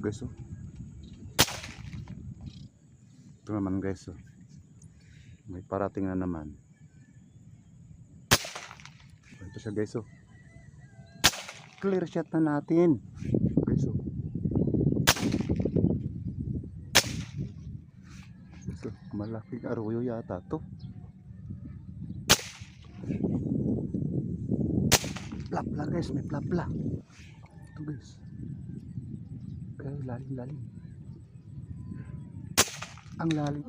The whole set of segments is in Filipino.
guys, oh. Ito naman guys, oh. May parating na naman. Ito siya guys, oh. Clear shot na natin guys, oh. So, malaking arroyo yata to. Plapla guys, may plapla. Ito guys. Kaya lalim. Ang lalim.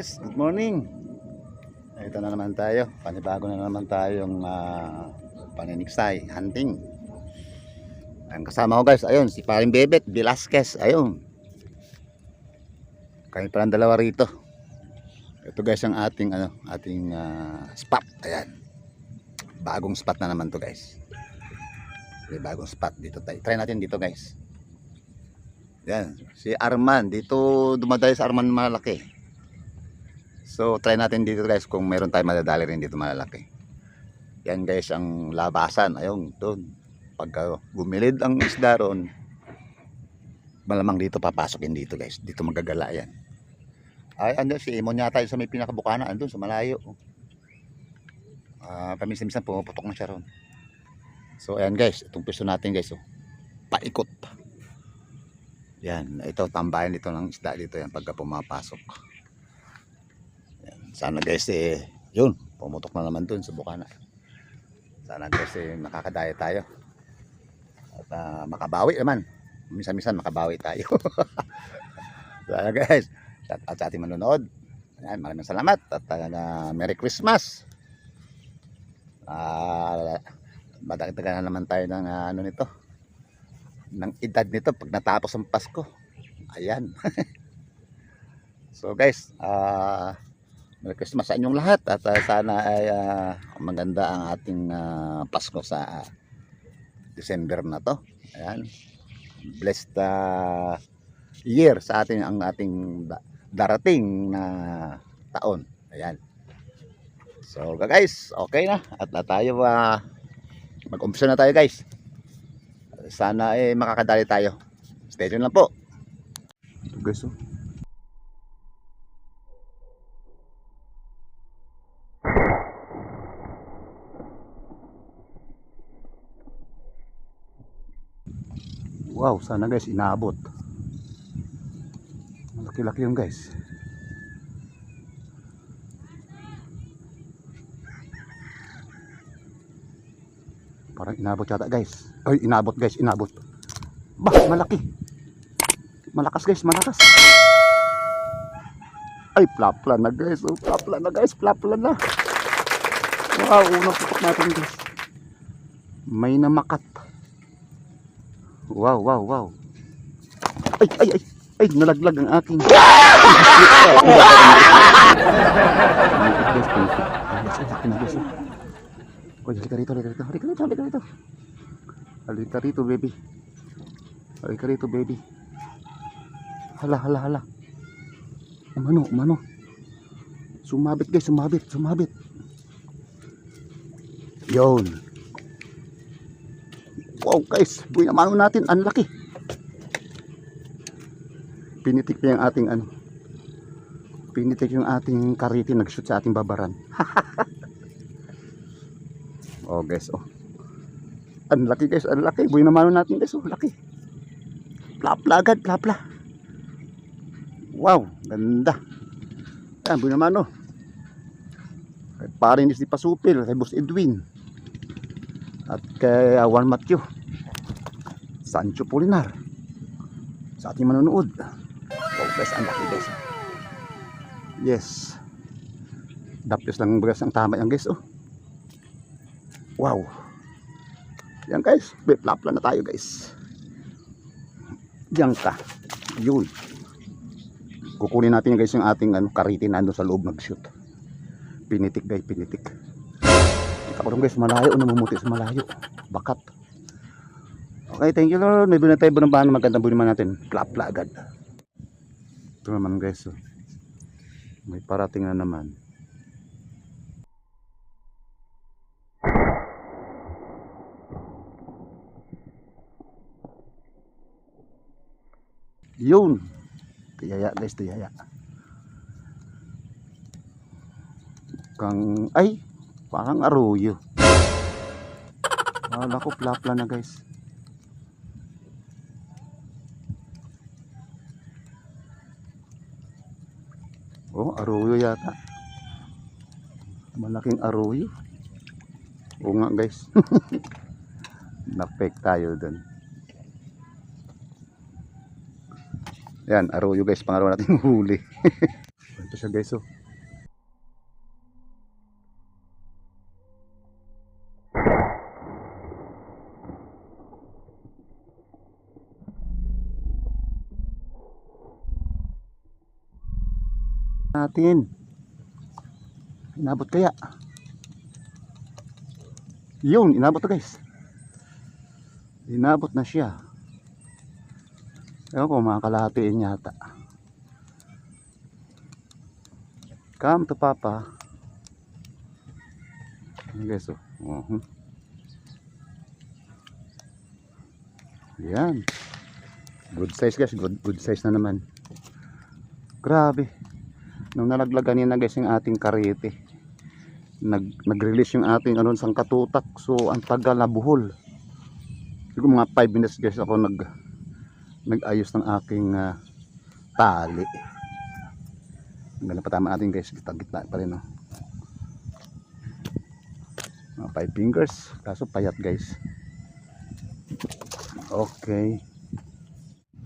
Good morning. Ito na naman tayo. Panibago na naman tayong paniniksay, hunting. Ang kasama ko guys, ayun, si Paring Bebet Velasquez, ayun. Kami palang dalawa rito. Ito guys ang ating spot. Ayan. Bagong spot na naman to guys. May bagong spot dito tayo. Try natin dito guys. Yan, si Arman dito dumadayo sa Arman malaki. So try natin dito guys kung meron tayong madadali rin dito malalaki. Yan guys ang labasan. Ayun, doon. Pagka gumilid ang isda ron, malamang dito papasokin dito guys. Dito magagala yan. Ay, ano si Imon yata sa may pinakabukana, andun sa malayo. Paminsan-minsan pumuputok na siya ron. So ayan guys, itong piso natin guys, oh. Paikot. Yan, ito tambayan dito ng isda dito yan pagka pumapasok. Sana guys yun, pumutok na naman dun sa bukana. Sana guys makakadaya tayo. At makabawi naman. Minsan-minsan makabawi tayo. Sana guys, shout out sa ating manonood. Ayan, maraming salamat at Merry Christmas. Madagdagan na naman tayo ng nito. Ng edad nito pag natapos ang Pasko. Ayan. So guys, Merry Christmas sa inyong lahat at sana ay maganda ang ating Pasko sa December na to. Ayan. Blessed year sa ating ang ating darating na taon. Ayan. So guys, okay na at tayo mag-umpisa na tayo guys. Sana ay makakadali tayo. Stay tuned lang po. Ito guys, oh. Wow, sana guys inaabot. Malaki-laki yun guys. Parang inabot yata guys. Ay, inabot guys, inabot. Bah, malaki. Malakas guys, malakas. Ay, plapla na guys. Oh, plapla na guys, plapla na. Wow, unang putok natin guys. May namakat. Wow. Ay, nalaglag ang aking. Oy, halika rito, baby. Halika rito, baby. Hala. Umano. Sumabit guys, sumabit. Yun. Wow guys, buhay na mano natin, ang laki. Pinitik niya yung ating Pinitik yung ating kariti, nag-shoot sa ating babaran. Oh guys, oh. Ang laki guys, ang laki. Buhay na mano natin guys, oh, laki. Plapla agad, plapla. Wow, ganda. Yan, buhay na mano. Kay parin ni Pasupil, kay Boss Edwin. At kay Juan Matthew, Sancho Polinar, sa ating manonood. Wow guys, ang laki guys. Yes. Dapos lang bugas ang tama yan guys, oh. Wow. Yan guys, flip-flop na tayo guys. Diyan ka. Yun. Kukunin natin guys yung ating karite na ando sa loob nag-shoot. Pinitik guys, pinitik. Kita ko rin guys, malayo, namumuti sa malayo. Bakat. Okay, thank you Lord. May bunay tayo bunang bahan, magandang buliman natin. Plap-plap agad. Ito naman guys, oh. May parating na naman. Yun. Tiyaya guys, tiyaya. Ay, parang aruyo. Wala ko, plapla na guys. Oh, aruyo yata. Malaking aruyo. Oo nga guys. Na-fake tayo dun. Yan, aruyo guys, pangalawa natin huli. Ito siya guys, oh. Natin. Inabot kaya? Yun, inabot to guys. Inabot na siya. Ewan ko, makakalahatiin yata. Come to Papa. Ayan guys, oh. Yan. Good size guys, good size na naman. Grabe. Nung nalaglagan niya na guys yung ating karete, nag-release yung ating sangkatutak. So ang tagal na buhol. Siguro mga 5 minutes guys ako nag-ayos ng aking tali. Ang patama natin guys, gitna pa rin, no? Mga 5 fingers, kaso payat guys. Okay.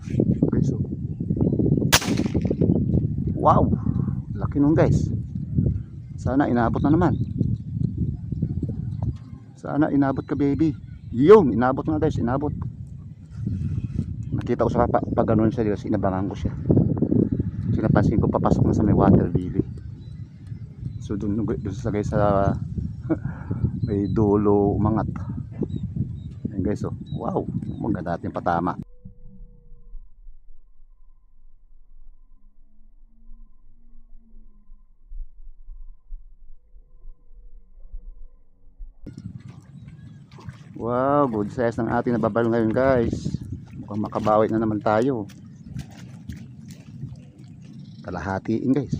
Okay, so wow, laki nung guys. Sana inabot na naman. Sana inabot ka baby. Yun, inabot na guys, inabot. Nakita ko sa pag ganun siya, kasi inabangan ko siya. Sinapansin ko papasok na sa may water lily. So dun sa guys sa may dulo umangat. Ayan guys, oh. Wow, maganda natin patama. Wow, good size ng ating nababalo ngayon guys. Mukhang makabawi na naman tayo. Kalahatiin guys.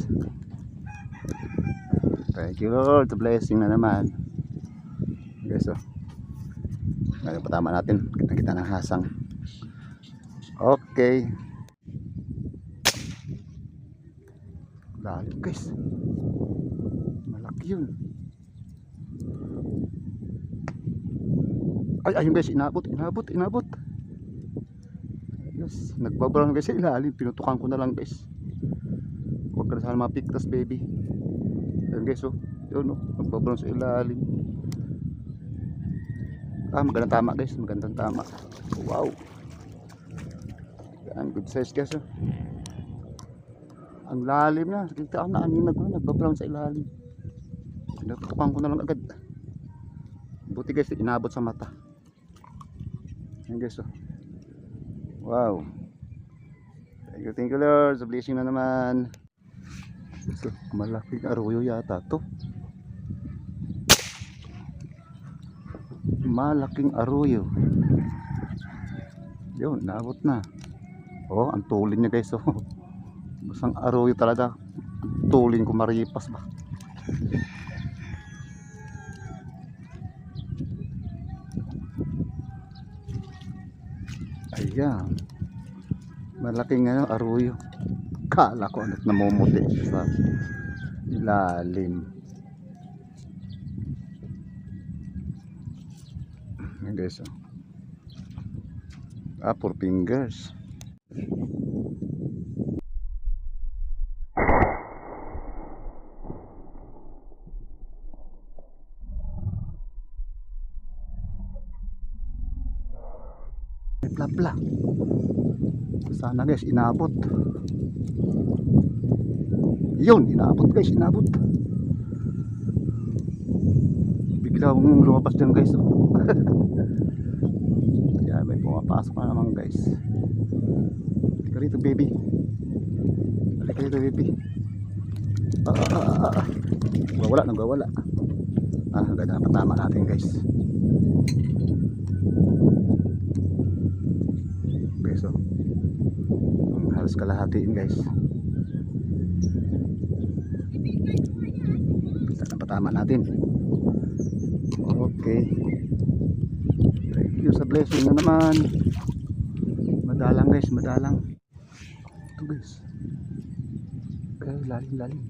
Thank you Lord, the blessing na naman. Guys, oh. Ngayon patama natin, kita ng hasang. Okay. Lalim guys. Malaki yun. Ay, ayun guys, inabot. Yes, nagbabrown guys sa ilalim. Pinutukan ko na lang guys. Huwag ka na sana mapiktas baby. Ayun guys, oh. Yun, oh. Nagbabrown sa ilalim. Magandang tama guys. Magandang tama. Wow. Yan, good size guys, oh. Ang lalim na. Kita na nagbabrown sa ilalim. Pinutukan ko na lang agad. Buti guys, inabot sa mata. Yan guys, oh. Wow. Thank you Lord, sa blessing na naman. So, malaking aruyo yata to. Malaking aruyo. Yun, naabot na. Oh, ang tulin niya guys, oh. Basang aruyo talaga. Ang tulin ko, maripas ba. Ayan, malaking aruyo. Kala ko namumuti sa ilalim. Ayan guys, oh. 4 fingers. may plapla. Sana guys inabot. Yun, inabot guys, inabot. Biglang lumabas dyan guys. Ayan, may pumapasok na naman guys. Halika rito baby. Halika rito baby. Nagwawala. Ganda na patama natin guys. Okay, so halos kalahatiin guys. Ganda na patama natin. Okay. Thank you sa blessing na naman. Madalang guys, madalang. Ito guys. Okay, lalim.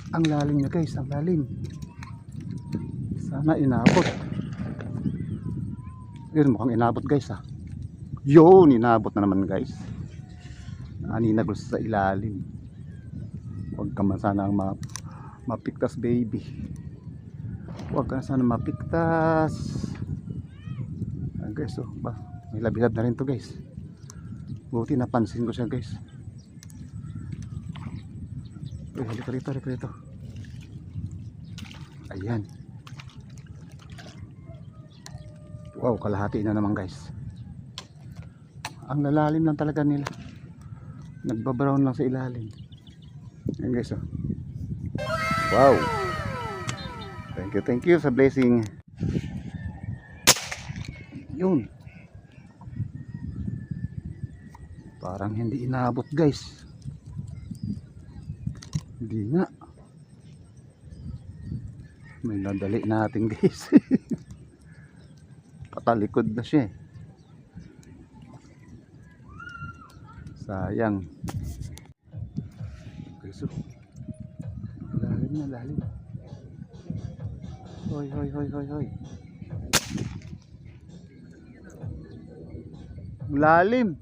Ang lalim niya guys, ang lalim. Sana inabot. Yun, mukhang inabot guys ha. Yun, inabot na naman guys. Anina gusto sa ilalim. Huwag ka man sana mapiktas baby. Huwag ka sana mapiktas. Guys, oh, may labilab na rin to guys. Buti napansin ko siya guys. Halika rito. Ayan. Wow, kalahati na naman guys. Ang lalalim lang talaga nila. Nagbabrown lang sa ilalim. Ayan guys, oh. Wow. Thank you sa blessing. Yun. Parang hindi inabot guys. Hindi nga. May nadali natin guys. Patalikod na siya. Sayang. Okay, so lalim. Hoy. Lalim.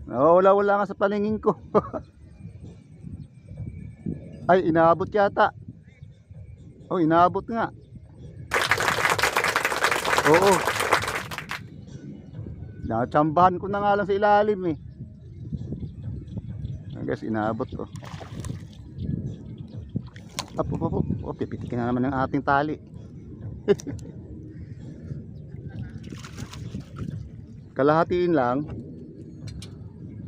Wala nga sa paningin ko. Ay, inaabot yata. Oh, inaabot nga. Oo. Nakatsambahan ko na nga lang sa ilalim eh. Guys, inaabot oh. Oh, pipitikin na naman ng ating tali. Kalahatiin lang.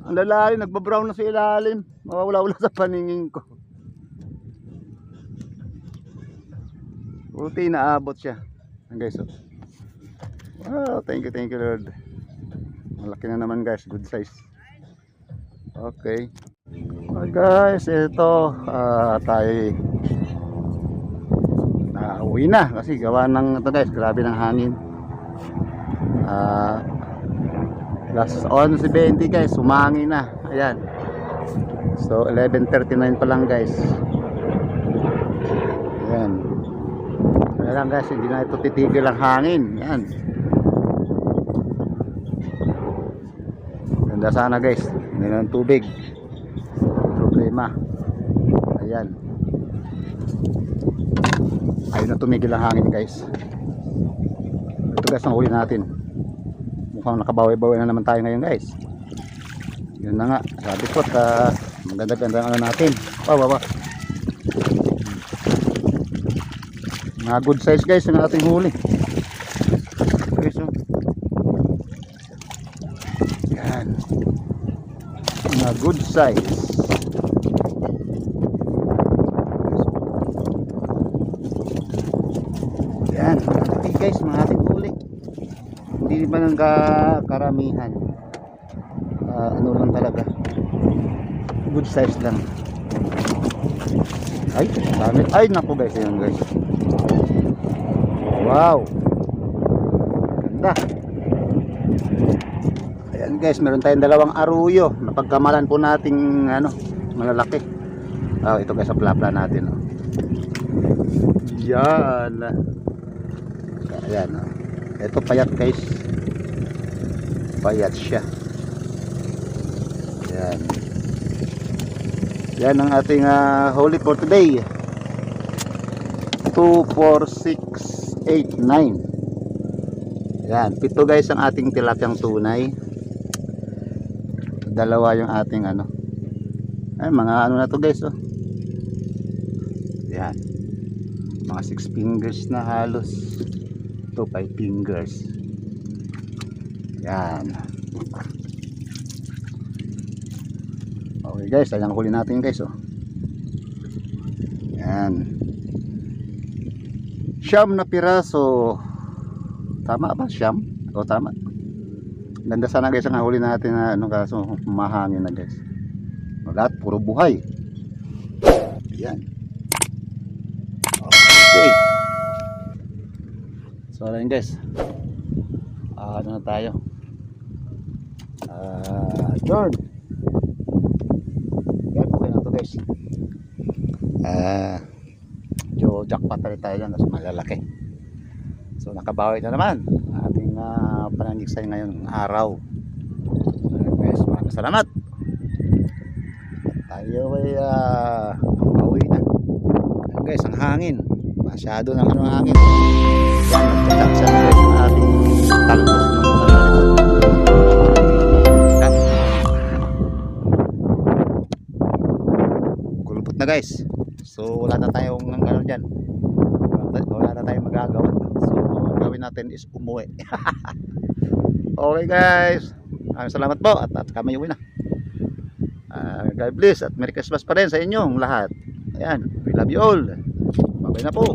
Ang lalalim, nagbabrown na sa ilalim. Mawawala-wala sa paningin ko. Buti naabot siya. Guys, oh. Wow, thank you Lord. Malaki na naman guys, good size. Okay. Okay guys, ito tayo nauwi na kasi gawa ng ito guys, grabe ng hangin. Last 11:20 guys, sumangin na. Ayan. So 11:39 pa lang guys. Ayan. Ayan guys, hindi na ito titigil ang hangin. Ayan. Ganda sana guys. Hindi na ng tubig. Problema. Ayan. Ayun na tumigil ang hangin guys. Ito guys ang huli natin. Mukhang nakabawi-bawi na naman tayo ngayon guys. Yun na nga. Sabi ko maganda-ganda ang ano natin. Wow. Mga good size guys yung ating huli. Okay, so yan, mga good size. Yan, okay guys, mga ating huli. Hindi ba nang karamihan, ano lang talaga, good size lang. Ay naku guys, ayan guys. Wow, ganda. Ayan guys, meron tayong dalawang aruyo. Napagkamalan po nating malalaki. Ito guys, sa plapla natin. Yan. Ayan. Ito payat guys. Payat siya. Yan. Yan ang ating huli for today. 2, 4, 6, 8, 9. Ayan, 7 guys ang ating tilapyang tunay. Dalawa yung ating ano. Ay, mga ano na to guys, oh. Ayan. Mga 6 fingers na halos. Ito 5 fingers. Ayan. Okay guys, ayan huli natin guys, oh. Ayan. Siyam na piraso. Tama ba? Siyam? O tama. Ganda sana guys ang huli natin na ano, kaso mahangin na guys. Lahat puro buhay. Ayan. Okay. So ayun guys. Ano na tayo? Turn. Yan, okay na to guys. Jackpot tayo dyan, mas malalaki. So nakabawi na naman ating panangiksay ngayong araw. Guys, maraming salamat. Tayo ay pauwi na. Ayan guys, ang hangin. Masyado ng ano hangin. Nagtatagsan guys ang ating talbos ng kulupot na guys. So wala na tayong ano dyan. Wala na tayong magagawa. So gawin natin is umuwi. Okay guys, salamat po at kami uwi na. God bless at Merry Christmas pa rin sa inyong lahat. Ayan, we love you all. Bye bye na po.